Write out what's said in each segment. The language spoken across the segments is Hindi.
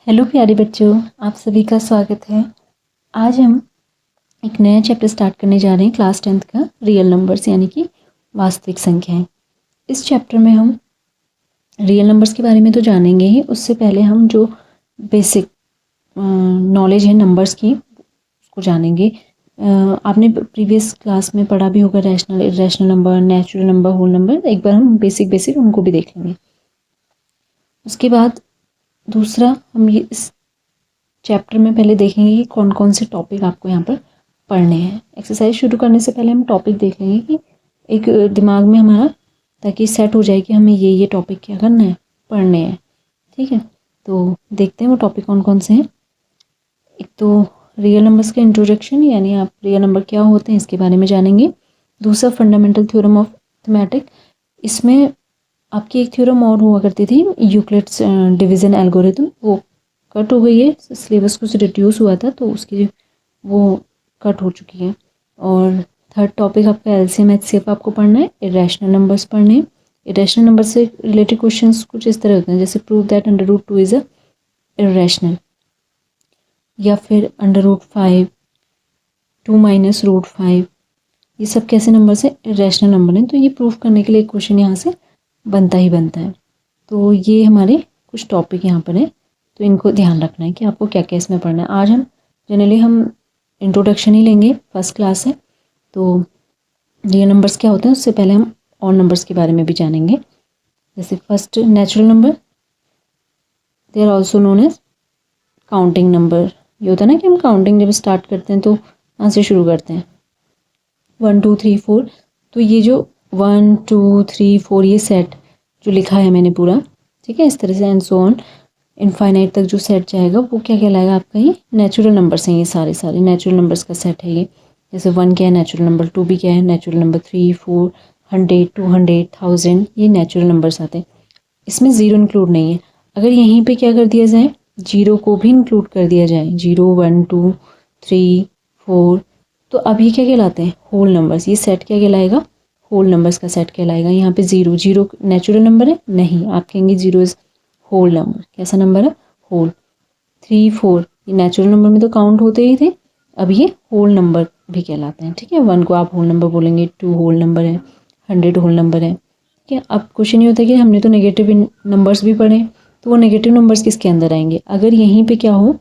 हेलो प्यारे बच्चों, आप सभी का स्वागत है। आज हम एक नया चैप्टर स्टार्ट करने जा रहे हैं क्लास 10th का, रियल नंबर्स यानी कि वास्तविक संख्याएं। इस चैप्टर में हम रियल नंबर्स के बारे में तो जानेंगे ही, उससे पहले हम जो बेसिक नॉलेज है नंबर्स की उसको जानेंगे। आपने प्रीवियस क्लास में पढ़ा भी होगा rational, irrational number, natural number, whole number. एक बार हम बेसिक उनको भी देख लेंगे। उसके बाद दूसरा हम ये इस चैप्टर में पहले देखेंगे कि कौन कौन से टॉपिक आपको यहाँ पर पढ़ने हैं। एक्सरसाइज शुरू करने से पहले हम टॉपिक देख लेंगे कि एक दिमाग में हमारा, ताकि सेट हो जाए कि हमें ये टॉपिक क्या करना है, पढ़ने हैं। ठीक है, तो देखते हैं वो टॉपिक कौन कौन से हैं। एक तो रियल नंबर्स का इंट्रोडक्शन, यानी आप रियल नंबर क्या होते हैं इसके बारे में जानेंगे। दूसरा फंडामेंटल थ्योरम ऑफ मैथमेटिक्स, इसमें आपकी एक थ्योरम और हुआ करती थी, यूक्लिड्स डिवीज़न एल्गोरिथम, वो कट हो गई है, सिलेबस कुछ रिड्यूस हुआ था तो उसकी वो कट हो चुकी है। और थर्ड टॉपिक आपका एलसीएम एचसीएफ आपको पढ़ना है। इरेशनल नंबर्स पढ़ने हैं। इरेशनल नंबर से रिलेटेड क्वेश्चंस कुछ इस तरह होते हैं, जैसे prove that √2 is a irrational, या फिर √5, 2 - √5, ये सब कैसे नंबर से इरेशनल नंबर हैं। तो ये प्रूफ करने के लिए क्वेश्चन यहाँ से बनता ही बनता है। तो ये हमारे कुछ टॉपिक यहाँ पर हैं, तो इनको ध्यान रखना है कि आपको क्या क्या इसमें पढ़ना है। आज हम जनरली इंट्रोडक्शन ही लेंगे, फर्स्ट क्लास है, तो रियल नंबर्स क्या होते हैं उससे पहले हम और नंबर्स के बारे में भी जानेंगे। जैसे first natural number, they are also known as counting number. ये होता है ना कि हम काउंटिंग जब स्टार्ट करते हैं तो कहाँ से शुरू करते हैं, 1 2 3 4। तो ये जो 1 2 3 4 ये सेट जो लिखा है मैंने पूरा, ठीक है, इस तरह से एंड सो ऑन इनफाइनाइट तक जो सेट जाएगा वो क्या कहलाएगा आपका, ये नेचुरल नंबर्स हैं। ये सारे सारे नेचुरल नंबर्स का सेट है ये। जैसे 1 क्या है नेचुरल नंबर, 2 भी क्या है नेचुरल नंबर, 3 4 100 200 1000 ये नेचुरल नंबर्स आते हैं। इसमें ज़ीरो इंक्लूड नहीं है। अगर यहीं पे क्या कर दिया जाए, जीरो को भी इंक्लूड कर दिया जाए, 0 1 2 3 4, तो अब ये क्या कहलाते हैं, होल नंबर्स। ये सेट क्या कहलाएगा, होल नंबर्स का सेट कहलाएगा। यहाँ पे जीरो जीरो नेचुरल नंबर है नहीं, आप कहेंगे जीरो इज होल नंबर। कैसा नंबर है, होल। 3 4 ये नेचुरल नंबर में तो काउंट होते ही थे, अब ये होल नंबर भी कहलाते हैं। ठीक है, 1 को आप होल नंबर बोलेंगे, 2 होल नंबर है, 100 होल नंबर है। ठीक है, अब क्वेश्चन ये होता है कि हमने तो नेगेटिव नंबर्स भी पढ़े, तो वो नेगेटिव नंबर्स किसके अंदर आएंगे। अगर यहीं पे क्या हो,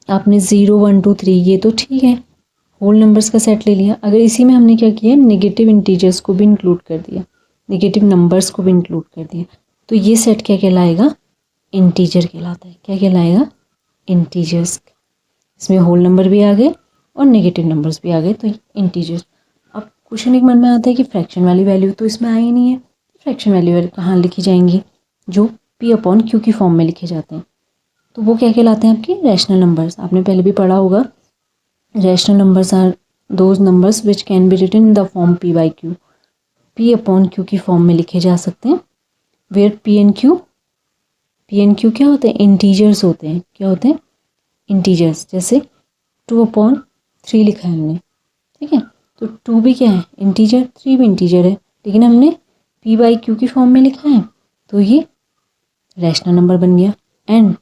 आपने 0 1 2 3 ये तो ठीक है, होल नंबर्स का सेट ले लिया। अगर इसी में हमने क्या किया, नेगेटिव इंटीजर्स को भी इंक्लूड कर दिया, नेगेटिव नंबर्स को भी इंक्लूड कर दिया, तो ये सेट क्या कहलाएगा, इंटीजर कहलाता है। क्या कहलाएगा, इंटीजर्स। इसमें होल नंबर भी आ गए और नेगेटिव नंबर्स भी आ गए, तो इंटीजर्स। अब क्वेश्चन एक मन में आता है कि फ्रैक्शन वाली वैल्यू तो इसमें आई नहीं है, फ्रैक्शन वैल्यू कहाँ लिखी जाएंगी, जो P/Q की फॉर्म में लिखे जाते हैं, तो वो क्या कहलाते हैं आपके रैशनल नंबर्स। आपने पहले भी पढ़ा होगा, rational numbers are those numbers which can be written in the form P/Q, P/Q की फॉर्म में लिखे जा सकते हैं। वेयर P&Q क्या होते हैं, इंटीजर्स होते हैं। क्या होते हैं, इंटीजर्स। जैसे 2/3 लिखा है हमने, ठीक है, तो 2 भी क्या है, इंटीजर, 3 भी इंटीजर है, लेकिन हमने P/Q की फॉर्म में लिखा है, तो ये रैशनल नंबर बन गया। And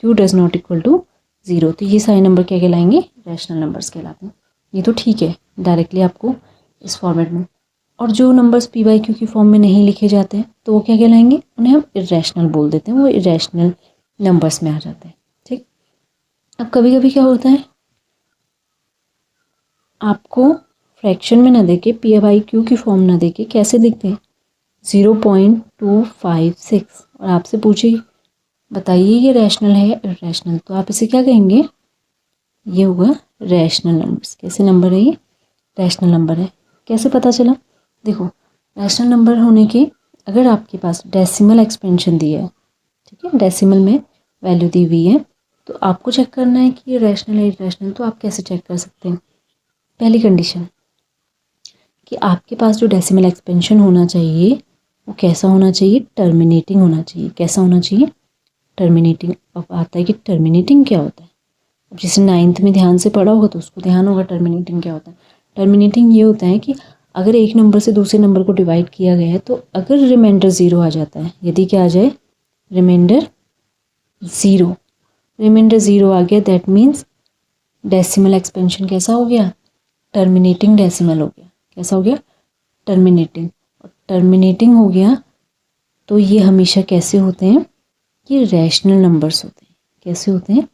Q does not equal to 0, तो ये सारे नंबर क्या कहलाएंगे, रैशनल नंबर्स कहलाते हैं। ये तो ठीक है, डायरेक्टली आपको इस फॉर्मेट में। और जो नंबर्स P/Q की फॉर्म में नहीं लिखे जाते हैं तो वो क्या कहलाएंगे, उन्हें हम इरेशनल बोल देते हैं, वो इरेशनल नंबर्स में आ जाते हैं। ठीक, अब कभी कभी क्या होता है, आपको फ्रैक्शन में ना देके P/Q की फॉर्म ना देके कैसे दिखते हैं, 0.256, और आपसे पूछे बताइए ये रैशनल है या इरेशनल, तो आप इसे क्या कहेंगे, ये होगा रैशनल नंबर्स। कैसे नंबर है ये, रैशनल नंबर है। कैसे पता चला, देखो रैशनल नंबर होने के, अगर आपके पास डेसिमल एक्सपेंशन दिया है, ठीक है, डेसिमल में वैल्यू दी हुई है, तो आपको चेक करना है कि ये रैशनल है इरेशनल। तो आप कैसे चेक कर सकते हैं, पहली कंडीशन कि आपके पास जो डेसिमल एक्सपेंशन होना चाहिए वो कैसा होना चाहिए, टर्मिनेटिंग होना चाहिए। कैसा होना चाहिए, टर्मिनेटिंग। अब आता है कि टर्मिनेटिंग क्या होता है, अब जिसे 9th में ध्यान से पढ़ा होगा तो उसको ध्यान होगा टर्मिनेटिंग क्या होता है। टर्मिनेटिंग ये होता है कि अगर एक नंबर से दूसरे नंबर को डिवाइड किया गया है, तो अगर रिमाइंडर 0 आ जाता है, यदि क्या आ जाए, रिमाइंडर ज़ीरो, रिमाइंडर ज़ीरो आ गया, दैट मीन्स डेसिमल एक्सपेंशन कैसा हो गया, टर्मिनेटिंग डेसिमल हो गया। कैसा हो गया, टर्मिनेटिंग। और टर्मिनेटिंग हो गया तो ये हमेशा कैसे होते हैं, ये रैशनल नंबर्स होते हैं। कैसे होते हैं,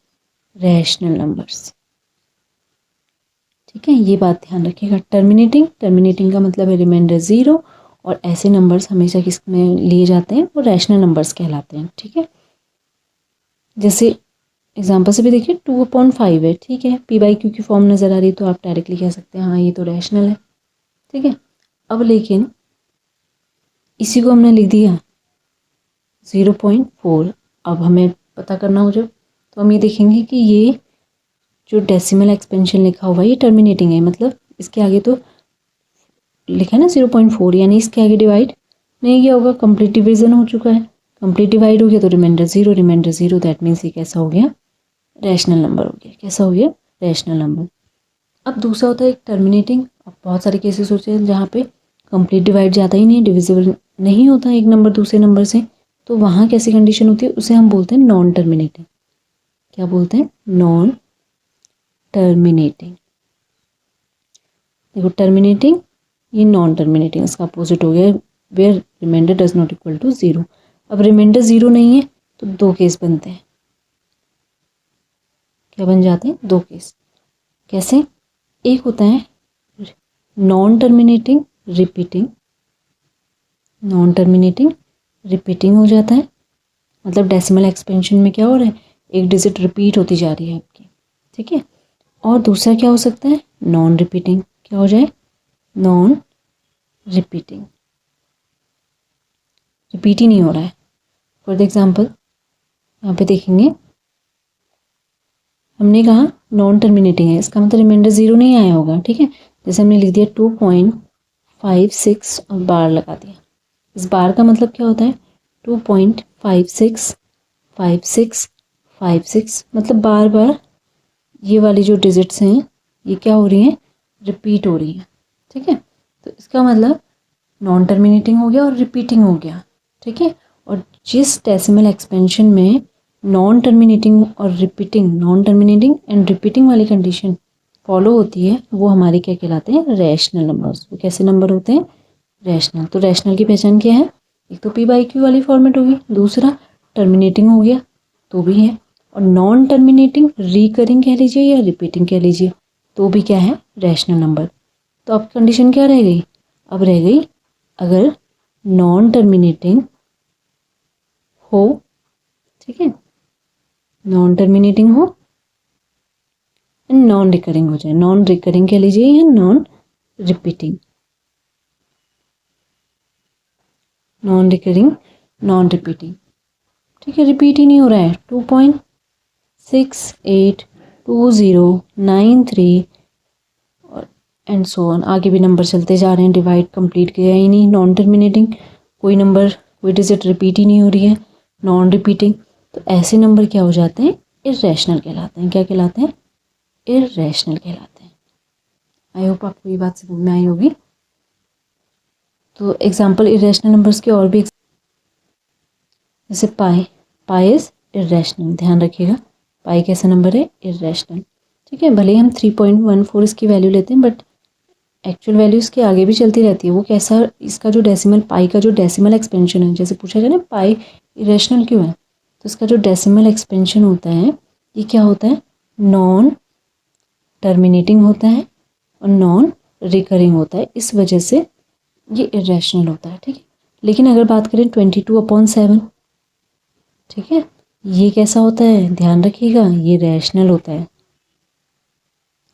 रैशनल नंबर्स। ठीक है, ये बात ध्यान रखिएगा। टर्मिनेटिंग का मतलब है रिमाइंडर ज़ीरो, और ऐसे नंबर्स हमेशा किस में लिए जाते हैं, वो रैशनल नंबर्स कहलाते हैं। ठीक है, जैसे एग्जाम्पल से भी देखिए 2/5 है। ठीक है, p/q की फॉर्म नज़र आ रही है तो आप डायरेक्टली कह सकते हैं हाँ ये तो रैशनल है। ठीक है, अब लेकिन इसी को हमने लिख दिया 0.4। अब हमें पता करना हो जब, तो हम ये देखेंगे कि ये जो डेसिमल एक्सपेंशन लिखा हुआ है ये टर्मिनेटिंग है, मतलब इसके आगे तो लिखा है ना 0.4, यानी इसके आगे डिवाइड नहीं किया होगा, कंप्लीट डिवीजन हो चुका है। कंप्लीट डिवाइड हो गया तो रिमाइंडर ज़ीरो, दैट मीन्स ये कैसा हो गया, रैशनल नंबर हो गया। कैसा हो गया, रैशनल नंबर। अब दूसरा होता है एक टर्मिनेटिंग। अब बहुत सारे केसेस होते हैं जहाँ पे कंप्लीट डिवाइड जाता ही नहीं, डिविजिबल नहीं होता एक नंबर दूसरे नंबर से, तो वहाँ कैसी कंडीशन होती है, उसे हम बोलते हैं नॉन टर्मिनेटिंग। क्या बोलते हैं, नॉन टर्मिनेटिंग। देखो टर्मिनेटिंग, ये नॉन टर्मिनेटिंग, इसका अपोजिट हो गया where remainder does not equal to zero. अब रिमाइंडर ज़ीरो नहीं है तो दो केस बनते हैं। क्या बन जाते हैं, दो केस। कैसे, एक होता है non terminating repeating, non terminating repeating हो जाता है, मतलब डेसिमल एक्सपेंशन में क्या हो रहा है, एक डिजिट रिपीट होती जा रही है आपकी। ठीक है, और दूसरा क्या हो सकता है, नॉन रिपीटिंग। क्या हो जाए, नॉन रिपीटिंग, रिपीट ही नहीं हो रहा है। फॉर एग्जाम्पल यहाँ पे देखेंगे, हमने कहा नॉन टर्मिनेटिंग है, इसका मतलब रिमाइंडर ज़ीरो नहीं आया होगा। ठीक है, जैसे हमने लिख दिया 2.56 और बार लगा दिया। इस बार का मतलब क्या होता है, 2.565656, मतलब बार बार ये वाली जो डिजिट्स हैं ये क्या हो रही हैं, रिपीट हो रही हैं। ठीक है, तो इसका मतलब नॉन टर्मिनेटिंग हो गया और रिपीटिंग हो गया। ठीक है, और जिस डेसिमल एक्सपेंशन में नॉन टर्मिनेटिंग और repeating, non terminating and repeating वाली कंडीशन फॉलो होती है, वो हमारे क्या कहलाते हैं, रैशनल नंबर्स। वो कैसे नंबर होते हैं, रैशनल। तो रैशनल की पहचान क्या है, एक तो p/q वाली फॉर्मेट होगी, दूसरा टर्मिनेटिंग हो गया तो भी है, और नॉन टर्मिनेटिंग रिकरिंग कह लीजिए या रिपीटिंग कह लीजिए तो भी क्या है, रैशनल नंबर। तो अब कंडीशन क्या रह गई, अब रह गई अगर नॉन टर्मिनेटिंग हो, ठीक है, नॉन टर्मिनेटिंग हो एंड नॉन रिकरिंग हो जाए, नॉन रिकरिंग कह लीजिए या non repeating, non recurring non repeating. ठीक है, रिपीट ही नहीं हो रहा है, 2.682093 और एंड सो ऑन, आगे भी नंबर चलते जा रहे हैं, डिवाइड कंप्लीट किया ही नहीं, नॉन टर्मिनेटिंग, कोई नंबर कोई डिजिट रिपीट ही नहीं हो रही है, नॉन रिपीटिंग। तो ऐसे नंबर क्या हो जाते हैं, इर्रेशनल कहलाते हैं। क्या कहलाते हैं, इर्रेशनल कहलाते हैं। आई होप आपको ये बात समझ में आई होगी। तो एग्जाम्पल इरेशनल नंबर्स के और भी, जैसे पाई इज इरेशनल, ध्यान रखिएगा पाई कैसा नंबर है, इरेशनल। ठीक है, भले ही हम 3.14 इसकी वैल्यू लेते हैं, बट एक्चुअल वैल्यू इसके आगे भी चलती रहती है। वो कैसा, इसका जो डेसिमल, पाई का जो डेसिमल एक्सपेंशन है, जैसे पूछा जाए ना पाई इरेशनल क्यों है, तो इसका जो डेसिमल एक्सपेंशन होता है ये क्या होता है, नॉन टर्मिनेटिंग होता है और नॉन रिकरिंग होता है, इस वजह से ये इरेशनल होता है। ठीक है, लेकिन अगर बात करें 22/7, ठीक है, ये कैसा होता है, ध्यान रखिएगा, ये रैशनल होता है।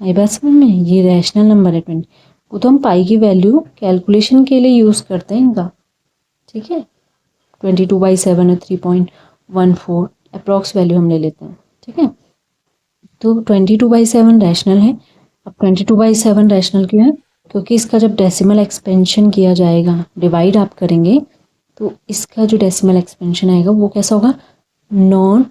आई बात समझ में, ये रैशनल नंबर है 20। वो तो हम पाई की वैल्यू कैलकुलेशन के लिए यूज़ करते हैं इनका। ठीक है, 22/7 और 3.14 अप्रॉक्स वैल्यू हम ले लेते हैं। ठीक है, तो 22/7 रैशनल है। अब 22/7 रैशनल क्यों है, क्योंकि इसका जब डेसिमल एक्सपेंशन किया जाएगा, डिवाइड आप करेंगे, तो इसका जो डेसिमल एक्सपेंशन आएगा वो कैसा होगा, नॉन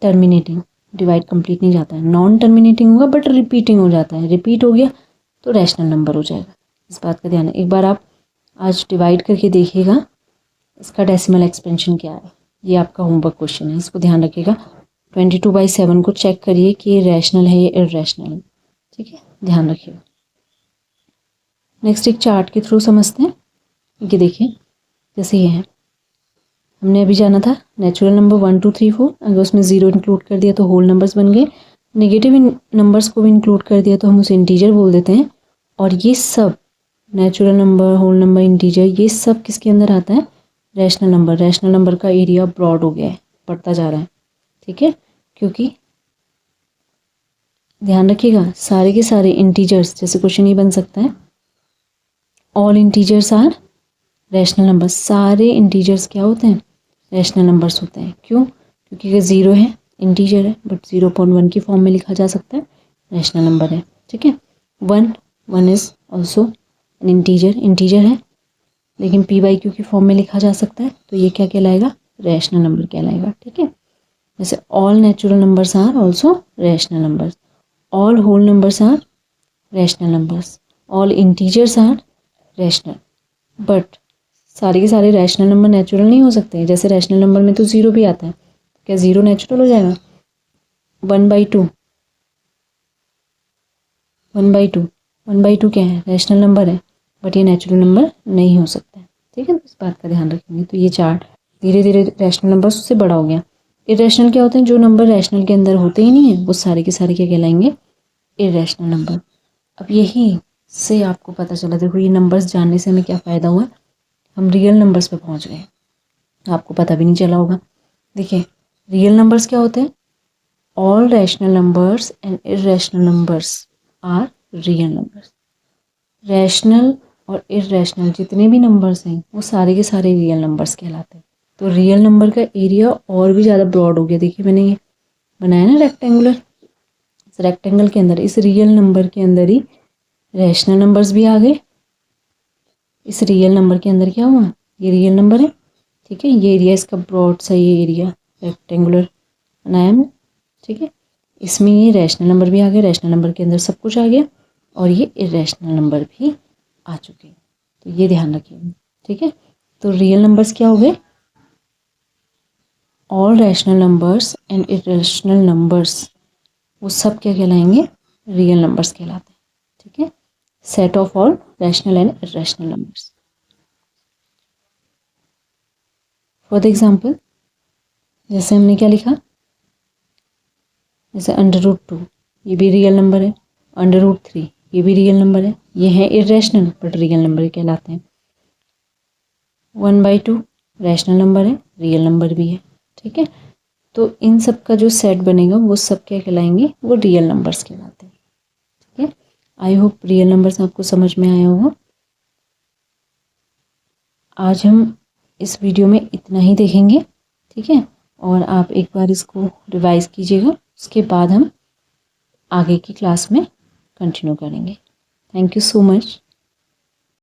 टर्मिनेटिंग। डिवाइड कंप्लीट नहीं जाता है, नॉन टर्मिनेटिंग होगा बट रिपीटिंग हो जाता है, रिपीट हो गया तो रैशनल नंबर हो जाएगा। इस बात का ध्यान है, एक बार आप आज डिवाइड करके देखिएगा इसका डेसिमल एक्सपेंशन क्या है। ये आपका होमवर्क क्वेश्चन है, इसको ध्यान रखिएगा। 22/7 को चेक करिए कि ये रैशनल है या इररेशनल है, ठीक है, ध्यान रखिएगा। नेक्स्ट एक चार्ट के थ्रू समझते हैं। ये देखिए, जैसे ये है, हमने अभी जाना था नेचुरल नंबर 1 2 3 4, अगर उसमें 0 इंक्लूड कर दिया तो होल नंबर्स बन गए। नेगेटिव नंबर्स को भी इंक्लूड कर दिया तो हम उसे इंटीजर बोल देते हैं। और ये सब natural number, whole number, integer, ये सब किसके अंदर आता है? Rational number. रैशनल नंबर का एरिया ब्रॉड हो गया है, बढ़ता जा रहा है, ठीक है, क्योंकि ध्यान रखिएगा सारे के सारे इंटीजर्स, जैसे क्वेश्चन ये बन सकता है, all integers are rational numbers. सारे इंटीजर्स क्या होते हैं? रैशनल नंबर्स होते हैं। क्यों? क्योंकि अगर 0 है, इंटीजर है, बट 0.1 की फॉर्म में लिखा जा सकता है, रैशनल नंबर है, ठीक है। 1 is also an integer, integer है, लेकिन p/q की फॉर्म में लिखा जा सकता है, तो ये क्या कहलाएगा? रैशनल नंबर कहलाएगा, ठीक है। जैसे all natural numbers are also rational numbers, all whole numbers are rational numbers, all integers are rational. But सारे के सारे रैशनल नंबर नेचुरल नहीं हो सकते। जैसे रैशनल नंबर में तो 0 भी आता है, क्या 0 नेचुरल हो जाएगा? 1/2, 1/2, 1/2 क्या है? रैशनल नंबर है, बट ये नेचुरल नंबर नहीं हो सकता है, ठीक है। तो इस बात का ध्यान रखेंगे। तो ये चार्ट धीरे धीरे रैशनल नंबर उससे बड़ा हो गया। इररेशनल क्या होते हैं? जो नंबर रैशनल के अंदर होते ही नहीं है, वो सारे के सारे क्या कहलाएंगे? Irrational number. अब यही से आपको पता चला, देखो ये नंबर्स जानने से हमें क्या फ़ायदा हुआ, हम रियल नंबर्स पे पहुंच गए, आपको पता भी नहीं चला होगा। देखिए, रियल नंबर्स क्या होते हैं? All rational numbers and irrational numbers are real numbers. Rational और इररेशनल जितने भी नंबर्स हैं वो सारे के सारे रियल नंबर्स कहलाते हैं। तो रियल नंबर का एरिया और भी ज़्यादा ब्रॉड हो गया। देखिए मैंने ये बनाया ना रेक्टेंगुलर, इस रेक्टेंगल के अंदर, इस रियल नंबर के अंदर ही रैशनल नंबर्स भी आ गए। इस रियल नंबर के अंदर क्या हुआ? ये रियल नंबर है, ठीक है। ये एरिया इसका ब्रॉड सा ये एरिया रेक्टेंगुलर बनाया हमने, ठीक है। इसमें ये रैशनल नंबर भी आ गया, रैशनल नंबर के अंदर सब कुछ आ गया, और ये इररेशनल नंबर भी आ चुके हैं। तो ये ध्यान रखिए, ठीक है। तो रियल नंबर्स क्या हो गए? All rational numbers and irrational numbers, वो सब क्या कहलाएंगे? रियल नंबर्स कहलाते हैं, ठीक है। Set of all rational and irrational numbers. For the example, जैसे हमने क्या लिखा, जैसे √2 ये भी रियल नंबर है, √3 ये भी रियल नंबर है, ये है इररेशनल बट रियल नंबर कहलाते हैं। 1/2 रैशनल नंबर है, रियल नंबर भी है, ठीक है। तो इन सब का जो सेट बनेगा वो सब क्या कहलाएंगे? वो रियल नंबर्स कहलाते हैं, ठीक है। आई होप रियल नंबर्स आपको समझ में आया होगा। आज हम इस वीडियो में इतना ही देखेंगे, ठीक है, और आप एक बार इसको रिवाइज कीजिएगा, उसके बाद हम आगे की क्लास में कंटिन्यू करेंगे। Thank you so much.